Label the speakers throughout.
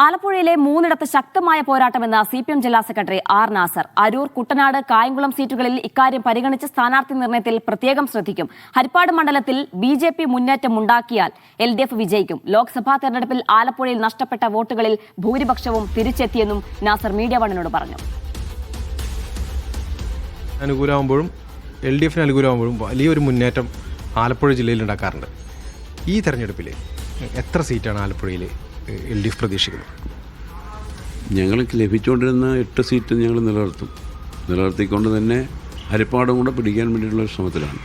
Speaker 1: ആലപ്പുഴയിലെ മൂന്നിടത്ത് ശക്തമായ പോരാട്ടമെന്ന് CPM ജില്ലാ സെക്രട്ടറി ആർ നാസർ. അരൂർ, കുട്ടനാട്, കായംകുളം സീറ്റുകളിൽ ഇക്കാര്യം പരിഗണിച്ച് സ്ഥാനാർത്ഥി നിർണയത്തിൽ പ്രത്യേകം ശ്രദ്ധിക്കും. ഹരിപ്പാട് മണ്ഡലത്തിൽ BJP മുന്നേറ്റമുണ്ടാക്കിയാൽ LDF വിജയിക്കും. ലോക്സഭാ തെരഞ്ഞെടുപ്പിൽ ആലപ്പുഴയിൽ നഷ്ടപ്പെട്ട വോട്ടുകളിൽ ഭൂരിപക്ഷവും തിരിച്ചെത്തിയെന്നും നാസർ മീഡിയ വണ്ണിനോട് പറഞ്ഞു.
Speaker 2: അനുകൂലമാകുമ്പോഴും LDFന് അനുകൂലമാകുമ്പോഴും വലിയൊരു മുന്നേറ്റം ആലപ്പുഴ ജില്ലയിൽ ഉണ്ടാക്കാറുണ്ട്. ഈ തെരഞ്ഞെടുപ്പിൽ എത്ര സീറ്റാണ് ആലപ്പുഴയിൽ LDF പ്രതീക്ഷിക്കുന്നത്?
Speaker 3: ഞങ്ങൾക്ക് ലഭിച്ചുകൊണ്ടിരുന്ന 8 സീറ്റ് ഞങ്ങൾ നിലനിർത്തിക്കൊണ്ട് തന്നെ ഹരിപ്പാടും കൂടെ പിടിക്കാൻ വേണ്ടിയിട്ടുള്ള ശ്രമത്തിലാണ്.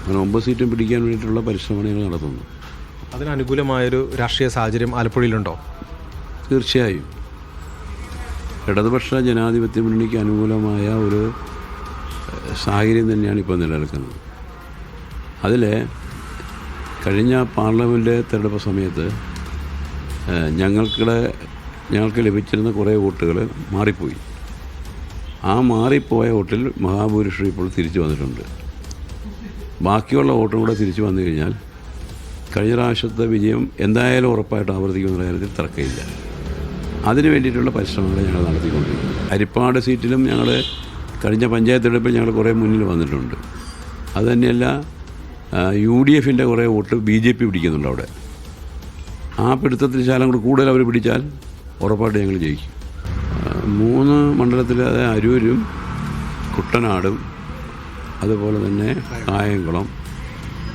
Speaker 3: അങ്ങനെ 9 സീറ്റും പിടിക്കാൻ വേണ്ടിയിട്ടുള്ള പരിശ്രമം ഞങ്ങൾ നടത്തുന്നു.
Speaker 2: അതിനനുകൂലമായൊരു രാഷ്ട്രീയ സാഹചര്യം ആലപ്പുഴയിലുണ്ടോ?
Speaker 3: തീർച്ചയായും ഇടതുപക്ഷ ജനാധിപത്യ മുന്നണിക്ക് അനുകൂലമായ ഒരു സാഹചര്യം തന്നെയാണ് ഇപ്പോൾ നിലനിൽക്കുന്നത്. അതിൽ കഴിഞ്ഞ പാർലമെൻറ്റ് തെരഞ്ഞെടുപ്പ് സമയത്ത് ഞങ്ങൾക്ക് ലഭിച്ചിരുന്ന കുറേ വോട്ടുകൾ മാറിപ്പോയി. ആ മാറിപ്പോയ വോട്ടിൽ മഹാഭൂരിപക്ഷം ഇപ്പോൾ തിരിച്ചു വന്നിട്ടുണ്ട്. ബാക്കിയുള്ള വോട്ടും കൂടെ തിരിച്ചു വന്നു കഴിഞ്ഞാൽ കഴിഞ്ഞ പ്രാവശ്യത്തെ വിജയം എന്തായാലും ഉറപ്പായിട്ട് ആവർത്തിക്കുമെന്ന കാര്യത്തിൽ തർക്കമില്ല. അതിനു വേണ്ടിയിട്ടുള്ള പരിശ്രമങ്ങൾ ഞങ്ങൾ നടത്തിക്കൊണ്ടിരിക്കുന്നു. ഹരിപ്പാട് സീറ്റിലും ഞങ്ങൾ കഴിഞ്ഞ പഞ്ചായത്ത് തെരഞ്ഞെടുപ്പിൽ ഞങ്ങൾ കുറേ മുന്നിൽ വന്നിട്ടുണ്ട്. അതുതന്നെയല്ല, UDFൻ്റെ കുറേ വോട്ട് BJP പിടിക്കുന്നുണ്ട് അവിടെ. ആ പിടുത്തത്തിൽ ശാലം കൂടെ കൂടുതൽ അവർ പിടിച്ചാൽ ഉറപ്പായിട്ട് ഞങ്ങൾ ജയിക്കും. 3 മണ്ഡലത്തിൽ, അതായത് അരൂരും കുട്ടനാടും അതുപോലെ തന്നെ കായംകുളം,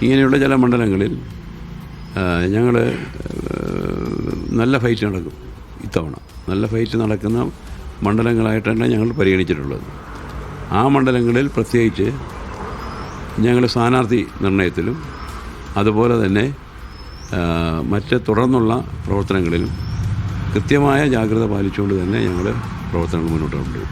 Speaker 3: ഇങ്ങനെയുള്ള ചില മണ്ഡലങ്ങളിൽ ഞങ്ങൾ നല്ല ഫൈറ്റ് നടക്കും. ഇത്തവണ നല്ല ഫൈറ്റ് നടക്കുന്ന മണ്ഡലങ്ങളായിട്ടാണ് ഞങ്ങൾ പരിഗണിച്ചിട്ടുള്ളത്. ആ മണ്ഡലങ്ങളിൽ പ്രത്യേകിച്ച് ഞങ്ങൾ സ്ഥാനാർത്ഥി നിർണയത്തിലും അതുപോലെ തന്നെ മറ്റ് തുടർന്നുള്ള പ്രവർത്തനങ്ങളിലും കൃത്യമായ ജാഗ്രത പാലിച്ചുകൊണ്ട് തന്നെ ഞങ്ങൾ പ്രവർത്തനങ്ങൾ മുന്നോട്ട് കൊണ്ടുപോകും.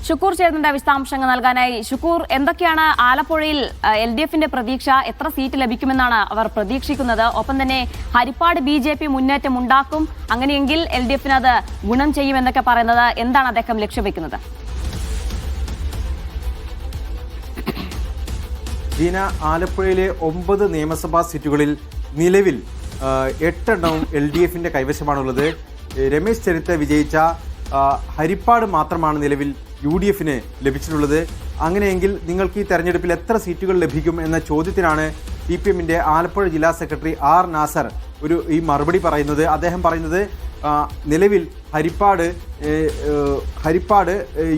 Speaker 1: ഷുക്കൂർ ചേരുന്നുണ്ട് വിശദാംശങ്ങൾ നൽകാനായി. ഷുക്കൂർ, എന്തൊക്കെയാണ് ആലപ്പുഴയിൽ LDFന്റെ പ്രതീക്ഷ? എത്ര സീറ്റ് ലഭിക്കുമെന്നാണ് അവർ പ്രതീക്ഷിക്കുന്നത്? ഒപ്പം തന്നെ ഹരിപ്പാട് BJP മുന്നേറ്റം ഉണ്ടാക്കും, അങ്ങനെയെങ്കിൽ LDFന് അത് ഗുണം ചെയ്യുമെന്നൊക്കെ പറയുന്നത്, എന്താണ് അദ്ദേഹം ലക്ഷ്യം വെക്കുന്നത്?
Speaker 4: ജീന, ആലപ്പുഴയിലെ 9 നിയമസഭാ സീറ്റുകളിൽ നിലവിൽ 8 എണ്ണവും LDFന്റെ കൈവശമാണുള്ളത്. രമേശ് ചെന്നിത്തല വിജയിച്ച ഹരിപ്പാട് മാത്രമാണ് നിലവിൽ UDFന് ലഭിച്ചിട്ടുള്ളത്. അങ്ങനെയെങ്കിൽ നിങ്ങൾക്ക് ഈ തെരഞ്ഞെടുപ്പിൽ എത്ര സീറ്റുകൾ ലഭിക്കും എന്ന ചോദ്യത്തിനാണ് CPMന്റെ ആലപ്പുഴ ജില്ലാ സെക്രട്ടറി ആർ നാസർ ഈ മറുപടി പറയുന്നത്. അദ്ദേഹം പറയുന്നത്, നിലവിൽ ഹരിപ്പാട്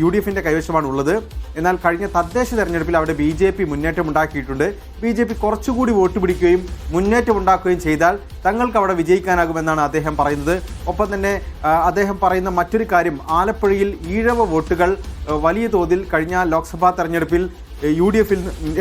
Speaker 4: UDFന്റെ കൈവശമാണ് ഉള്ളത്. എന്നാൽ കഴിഞ്ഞ തദ്ദേശ തെരഞ്ഞെടുപ്പിൽ അവിടെ BJP മുന്നേറ്റമുണ്ടാക്കിയിട്ടുണ്ട്. BJP കുറച്ചുകൂടി വോട്ട് പിടിക്കുകയും മുന്നേറ്റമുണ്ടാക്കുകയും ചെയ്താൽ തങ്ങൾക്ക് അവിടെ വിജയിക്കാനാകുമെന്നാണ് അദ്ദേഹം പറയുന്നത്. ഒപ്പം തന്നെ അദ്ദേഹം പറയുന്ന മറ്റൊരു കാര്യം, ആലപ്പുഴയിൽ ഈഴവ വോട്ടുകൾ വലിയ തോതിൽ കഴിഞ്ഞ ലോക്സഭാ തെരഞ്ഞെടുപ്പിൽ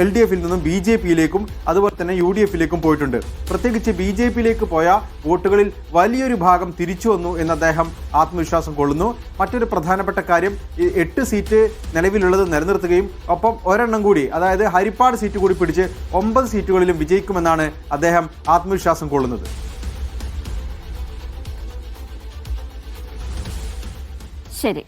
Speaker 4: LDFിൽ നിന്നും BJPയിലേക്കും അതുപോലെ തന്നെ UDFിലേക്കും പോയിട്ടുണ്ട്. പ്രത്യേകിച്ച് BJPയിലേക്ക് പോയ വോട്ടുകളിൽ വലിയൊരു ഭാഗം തിരിച്ചു വന്നു എന്ന് അദ്ദേഹം ആത്മവിശ്വാസം കൊള്ളുന്നു. മറ്റൊരു പ്രധാനപ്പെട്ട കാര്യം, 8 സീറ്റ് നിലവിലുള്ളത് നിലനിർത്തുകയും ഒപ്പം ഒരെണ്ണം കൂടി, അതായത് ഹരിപ്പാട് സീറ്റ് കൂടി പിടിച്ച് 9 സീറ്റുകളിലും വിജയിക്കുമെന്നാണ് അദ്ദേഹം ആത്മവിശ്വാസം കൊള്ളുന്നത്.
Speaker 1: ശരി.